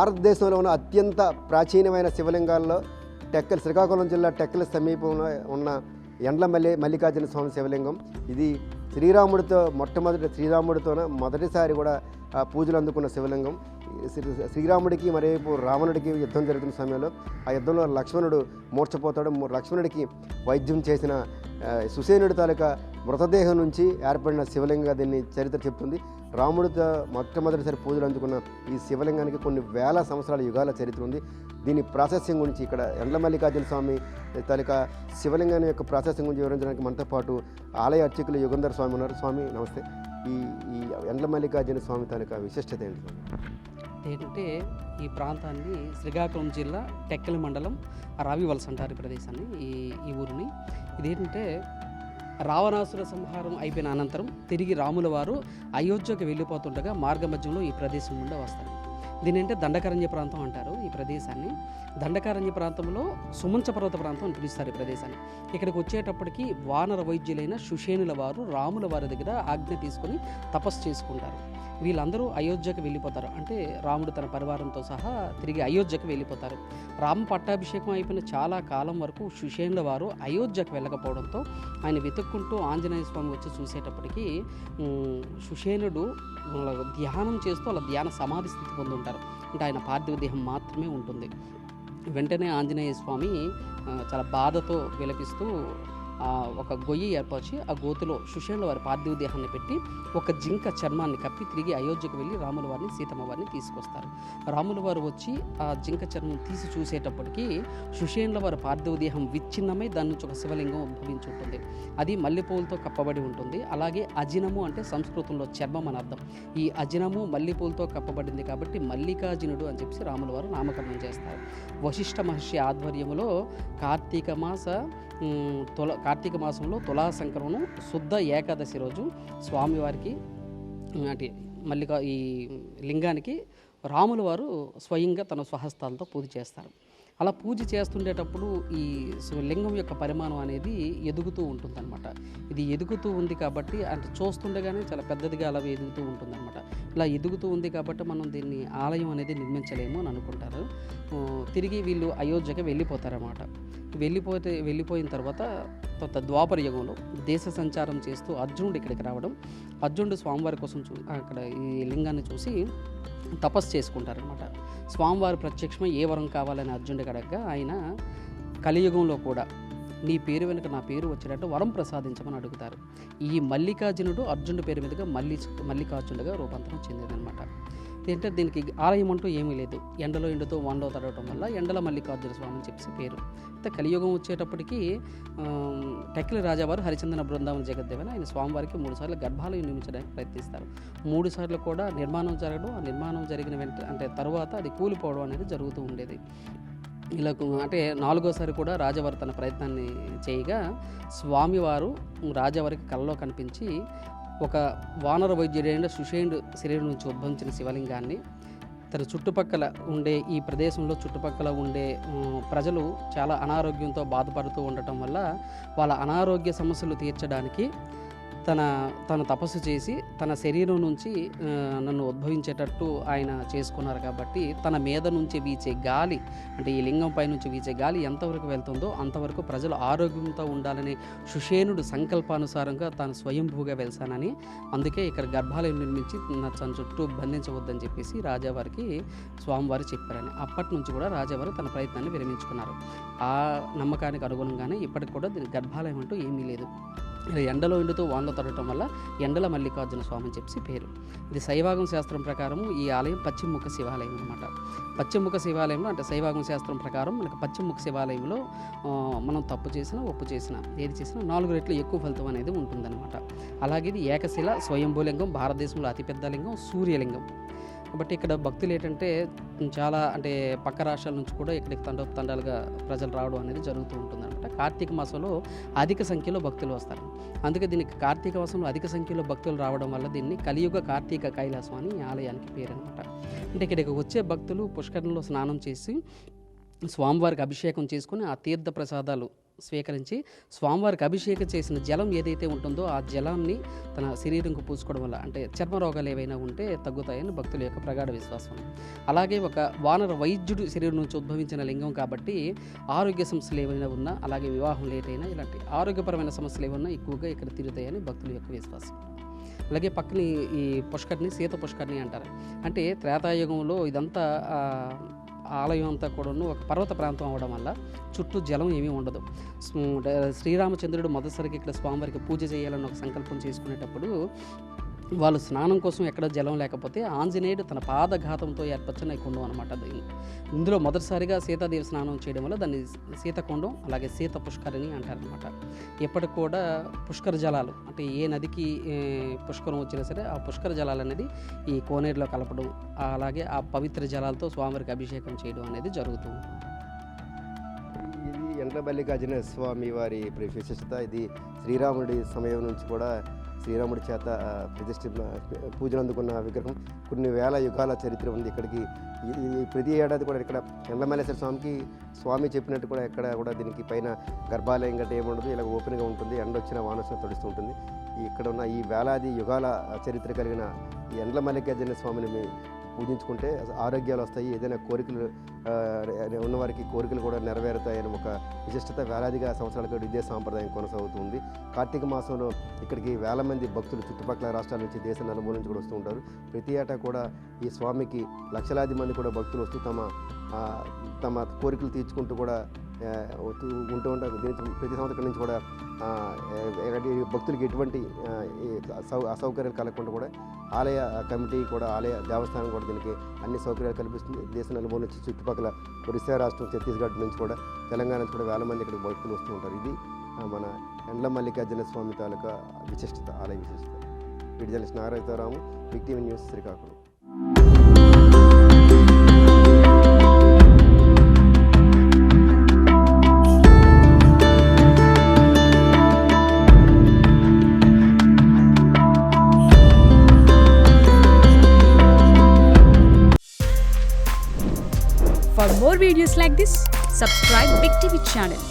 భారతదేశంలో ఉన్న అత్యంత ప్రాచీనమైన శివలింగాల్లో శ్రీకాకుళం జిల్లా టెక్కల సమీపంలో ఉన్న ఎండ్ల మల్లికార్జున స్వామి శివలింగం. ఇది మొదటిసారి కూడా పూజలు అందుకున్న శివలింగం. శ్రీరాముడికి మరోవైపు రావణుడికి యుద్ధం జరుగుతున్న సమయంలో ఆ యుద్ధంలో లక్ష్మణుడు మూర్ఛపోతాడు. లక్ష్మణుడికి వైద్యం చేసిన సుసేనుడి తాలూకా మృతదేహం నుంచి ఏర్పడిన శివలింగంగా దీన్ని చరిత్ర చెప్తుంది. రాముడితో మొట్టమొదటిసారి పూజలు అందుకున్న ఈ శివలింగానికి కొన్ని వేల సంవత్సరాల యుగాల చరిత్ర ఉంది. దీని ప్రాసెసింగ్ గురించి ఇక్కడ ఎండ్ల మల్లికార్జున స్వామి తాలూకా శివలింగం యొక్క ప్రాసెసింగ్ గురించి వివరించడానికి మనతో పాటు ఆలయ అర్చకులు యుగంధర్ స్వామి ఉన్నారు. స్వామి నమస్తే. ఈ ఎండ్ల మల్లికార్జున స్వామి తాలూకా విశిష్టత ఏంటి? ఏంటంటే ఈ ప్రాంతాన్ని శ్రీకాకుళం జిల్లా టెక్కలి మండలం రావివలస అంటారు ఈ ప్రదేశాన్ని, ఈ ఊరిని. ఇదేంటంటే రావణాసుర సంహారం అయిపోయిన అనంతరం తిరిగి రాముల వారు అయోధ్యకు వెళ్ళిపోతుండగా మార్గ మధ్యంలో ఈ ప్రదేశం నుండి వస్తారు. దీని అంటే దండకారణ్య ప్రాంతం అంటారు ఈ ప్రదేశాన్ని. దండకారణ్య ప్రాంతంలో సుమంచ పర్వత ప్రాంతం అని పిలుస్తారు ఈ ప్రదేశాన్ని. ఇక్కడికి వచ్చేటప్పటికి వానర వైద్యులైన సుషేనుల వారు రాముల వారి దగ్గర ఆజ్ఞ తీసుకొని తపస్సు చేసుకుంటారు. వీళ్ళందరూ అయోధ్యకు వెళ్ళిపోతారు. అంటే రాముడు తన పరివారంతో సహా తిరిగి అయోధ్యకు వెళ్ళిపోతారు. రామ పట్టాభిషేకం అయిపోయిన చాలా కాలం వరకు సుషేనుల వారు అయోధ్యకు వెళ్ళకపోవడంతో ఆయన వెతుక్కుంటూ ఆంజనేయ స్వామి వచ్చి చూసేటప్పటికి సుషేనుడు ధ్యానం చేస్తూ అలా ధ్యాన సమాధి స్థితి పొంది ఉంటారు. అంటే ఆయన పార్థివ దేహం మాత్రమే ఉంటుంది. వెంటనే ఆంజనేయ స్వామి చాలా బాధతో విలపిస్తూ ఒక గొయ్యి ఏర్పరిచి ఆ గోతులో సుషేనుల వారి పార్థివ దేహాన్ని పెట్టి ఒక జింక చర్మాన్ని కప్పి తిరిగి అయోధ్యకు వెళ్ళి రాముల వారిని సీతమ్మ వారిని తీసుకొస్తారు. రాముల వారు వచ్చి ఆ జింక చర్మం తీసి చూసేటప్పటికి సుషేనుల వారి పార్థివ దేహం విచ్ఛిన్నమై దాని నుంచి ఒక శివలింగం ఉద్భవించి ఉంటుంది. అది మల్లెపూలతో కప్పబడి ఉంటుంది. అలాగే అజినము అంటే సంస్కృతంలో చర్మం అని అర్థం. ఈ అజినము మల్లెపూలతో కప్పబడింది కాబట్టి మల్లికార్జునుడు అని చెప్పి రాముల వారు నామకరణం చేస్తారు. వశిష్ఠ మహర్షి ఆధ్వర్యంలో కార్తీక మాసంలో తులా సంక్రమణం శుద్ధ ఏకాదశి రోజు స్వామివారికి ఈ లింగానికి రాముల వారు స్వయంగా తన స్వహస్తాలతో పూజ చేస్తారు. అలా పూజ చేస్తుండేటప్పుడు ఈ లింగం యొక్క పరిమాణం అనేది ఎదుగుతూ ఉంటుందన్నమాట. ఇది ఎదుగుతూ ఉంది కాబట్టి అంటే చూస్తుండగానే చాలా పెద్దదిగా అలా ఎదుగుతూ ఉంటుందన్నమాట. ఇలా ఎదుగుతూ ఉంది కాబట్టి మనం దీన్ని ఆలయం అనేది నిర్మించలేము అని అనుకుంటారు. తిరిగి వీళ్ళు అయోధ్యకి వెళ్ళిపోతారన్నమాట. వెళ్ళిపోయిన తర్వాత ద్వాపర యుగంలో దేశ సంచారం చేస్తూ అర్జునుడు ఇక్కడికి రావడం, అర్జునుడు స్వామివారి కోసం అక్కడ ఈ లింగాన్ని చూసి తపస్సు చేసుకుంటారనమాట. స్వామివారి ప్రత్యక్షమై ఏ వరం కావాలని అర్జునుడికి అడగగా ఆయన కలియుగంలో కూడా నీ పేరు వెనుక నా పేరు వచ్చేటట్టు వరం ప్రసాదించమని అడుగుతారు. ఈ మల్లికార్జునుడు అర్జునుడి పేరు మీదుగా మల్లికార్జునుడిగా రూపాంతరం చెందేదనమాట. ఏంటంటే దీనికి ఆలయం అంటూ ఏమీ లేదు. ఎండతో వానలో తడవటం వల్ల ఎండల మల్లికార్జున స్వామి అని చెప్పి పేరు. అయితే కలియుగం వచ్చేటప్పటికి టెక్కలి రాజావారు హరిచందన బృందావన జగద్దేవని ఆయన స్వామివారికి 3 సార్లు గర్భాలయం నిర్మించడానికి ప్రయత్నిస్తారు. 3 సార్లు కూడా నిర్మాణం జరగడం, ఆ నిర్మాణం జరిగిన తర్వాత అది కూలిపోవడం అనేది జరుగుతూ ఉండేది. ఇలా అంటే 4వసారి కూడా రాజావారు తన ప్రయత్నాన్ని చేయగా స్వామివారు రాజావారికి కలలో కనిపించి ఒక వానర వైద్యుడైన సుషేనుడు శరీరం నుంచి ఉద్భవించిన శివలింగాన్ని తన చుట్టుపక్కల ఉండే ఈ ప్రదేశంలో చుట్టుపక్కల ఉండే ప్రజలు చాలా అనారోగ్యంతో బాధపడుతూ ఉండటం వల్ల వాళ్ళ అనారోగ్య సమస్యలు తీర్చడానికి తను తపస్సు చేసి తన శరీరం నుంచి నన్ను ఉద్భవించేటట్టు ఆయన చేసుకున్నారు. కాబట్టి తన మీద నుంచి వీచే గాలి అంటే ఈ లింగం పై నుంచి వీచే గాలి ఎంతవరకు వెళ్తుందో అంతవరకు ప్రజలు ఆరోగ్యంతో ఉండాలని సుషేనుడు సంకల్పానుసారంగా తాను స్వయంభూగా వెళ్తానని, అందుకే ఇక్కడ గర్భాలయం నిర్మించి తన చుట్టూ బంధించవద్దని చెప్పేసి రాజావారికి స్వామివారు చెప్పారని. అప్పటి నుంచి కూడా రాజావారు తన ప్రయత్నాన్ని విరమించుకున్నారు. ఆ నమ్మకానికి అనుగుణంగానే ఇప్పటికి కూడా దీనికి గర్భాలయం అంటూ ఏమీ లేదు. ఎండుతూ వానలో తడటం వల్ల ఎండల మల్లికార్జున స్వామి అని చెప్పి పేరు. ఇది శైవాగమ శాస్త్రం ప్రకారం ఈ ఆలయం పశ్చిమముఖ శివాలయం అనమాట. పశ్చిమముఖ శివాలయంలో అంటే శైవాగమ శాస్త్రం ప్రకారం మనకు పశ్చిమముఖ శివాలయంలో మనం తప్పు చేసినా ఒప్పు చేసినా ఏది చేసినా 4 రెట్లు ఎక్కువ ఫలితం అనేది ఉంటుందన్నమాట. అలాగే ఇది ఏకశిల స్వయంభూలింగం, భారతదేశంలో అతిపెద్ద లింగం, సూర్యలింగం. కాబట్టి ఇక్కడ భక్తులు ఏంటంటే చాలా అంటే పక్క రాష్ట్రాల నుంచి కూడా ఇక్కడికి తండాలుగా ప్రజలు రావడం అనేది జరుగుతూ ఉంటుందన్నమాట. కార్తీక మాసంలో అధిక సంఖ్యలో భక్తులు వస్తారు. అందుకే దీనికి కార్తీక మాసంలో అధిక సంఖ్యలో భక్తులు రావడం వల్ల దీన్ని కలియుగ కార్తీక కైలాసం అని ఆలయానికి పేరు అనమాట. అంటే ఇక్కడికి వచ్చే భక్తులు పుష్కరంలో స్నానం చేసి స్వామివారికి అభిషేకం చేసుకుని ఆ తీర్థ ప్రసాదాలు స్వీకరించి స్వామివారికి అభిషేకం చేసిన జలం ఏదైతే ఉంటుందో ఆ జలాన్ని తన శరీరంకు పూసుకోవడం వల్ల అంటే చర్మ రోగాలు ఏవైనా ఉంటే తగ్గుతాయని భక్తుల యొక్క ప్రగాఢ విశ్వాసం. అలాగే ఒక వానర వైద్యుడు శరీరం నుంచి ఉద్భవించిన లింగం కాబట్టి ఆరోగ్య సమస్యలు ఏవైనా ఉన్నా, అలాగే వివాహం లేట్ అయినా, ఇలాంటి ఆరోగ్యపరమైన సమస్యలు ఏమన్నా ఎక్కువగా ఇక్కడ తీరుతాయని భక్తుల యొక్క విశ్వాసం. అలాగే పక్కని ఈ పుష్కరిణి సీత పుష్కరిణి అంటారు. అంటే త్రేతాయుగంలో ఇదంతా ఆలయం అంతా కూడాను ఒక పర్వత ప్రాంతం అవ్వడం వల్ల చుట్టూ జలం ఏమీ ఉండదు. శ్రీరామచంద్రుడు మొదటిసారికి ఇక్కడ స్వామివారికి పూజ చేయాలని ఒక సంకల్పం చేసుకునేటప్పుడు వాళ్ళు స్నానం కోసం ఎక్కడ జలం లేకపోతే ఆంజనేయుడు తన పాదఘాతంతో ఏర్పరిచిన కుండం అనమాట. ఇందులో మొదటిసారిగా సీతాదేవి స్నానం చేయడం వల్ల దాన్ని సీతకుండం, అలాగే సీత పుష్కరిణి అంటారనమాట. ఎప్పటికి కూడా పుష్కర జలాలు అంటే ఏ నదికి పుష్కరం వచ్చినా సరే ఆ పుష్కర జలాలు అనేది ఈ కోనేరులో కలపడం, అలాగే ఆ పవిత్ర జలాలతో స్వామివారికి అభిషేకం చేయడం అనేది జరుగుతూ ఉంటుంది. ఇది ఎండ్ల మల్లికార్జున స్వామి వారి విశిష్టత. ఇది శ్రీరాముడి సమయం నుంచి కూడా శ్రీరాముడి చేత పూజలు అందుకున్న విగ్రహం. కొన్ని వేల యుగాల చరిత్ర ఉంది ఇక్కడికి. ప్రతి ఏడాది కూడా ఇక్కడ ఎండ్లమల్లేశ్వర స్వామి చెప్పినట్టు కూడా ఎక్కడ కూడా దీనికి పైన గర్భాలయం గట్ట ఏముండదు, ఇలా ఓపెన్గా ఉంటుంది. ఎండ వచ్చిన వానొచ్చిన తడుస్తూ ఉంటుంది. ఇక్కడ ఉన్న ఈ వేలాది యుగాల చరిత్ర కలిగిన ఈ ఎండ్ల మల్లికార్జున స్వామిని పూజించుకుంటే ఆరోగ్యాలు వస్తాయి, ఏదైనా కోరికలు ఉన్నవారికి కోరికలు కూడా నెరవేరుతాయని ఒక విశిష్టత వేలాదిగా సంవత్సరాలకు ఇదే సాంప్రదాయం కొనసాగుతుంది. కార్తీక మాసంలో ఇక్కడికి వేల మంది భక్తులు చుట్టుపక్కల రాష్ట్రాల నుంచి, దేశ నలుమూల నుంచి కూడా వస్తూ ఉంటారు. ప్రతి ఏటా కూడా ఈ స్వామికి లక్షలాది మంది కూడా భక్తులు వస్తూ తమ కోరికలు తీర్చుకుంటూ కూడా ఉంటూ ఉంటారు. ప్రతి సంవత్సరం నుంచి కూడా భక్తులకి ఎటువంటి అసౌకర్యాలు కలగకుండా కూడా ఆలయ కమిటీ కూడా, ఆలయ దేవస్థానం కూడా దీనికి అన్ని సౌకర్యాలు కల్పిస్తుంది. దేశ నలుమూల నుంచి, చుట్టుపక్కల ఒరిస్సా రాష్ట్రం, ఛత్తీస్గఢ్ నుంచి కూడా, తెలంగాణ నుంచి కూడా వేల మంది ఇక్కడికి భక్తులు వస్తూ ఉంటారు. ఇది మన ఎండ్ల మల్లికార్జున స్వామి తాలూకా విశిష్టత, ఆలయ విశిష్టత. వీడి journalist Nagarajaramu, big TV news, Srikakulam. For more videos like this, subscribe Big TV channel.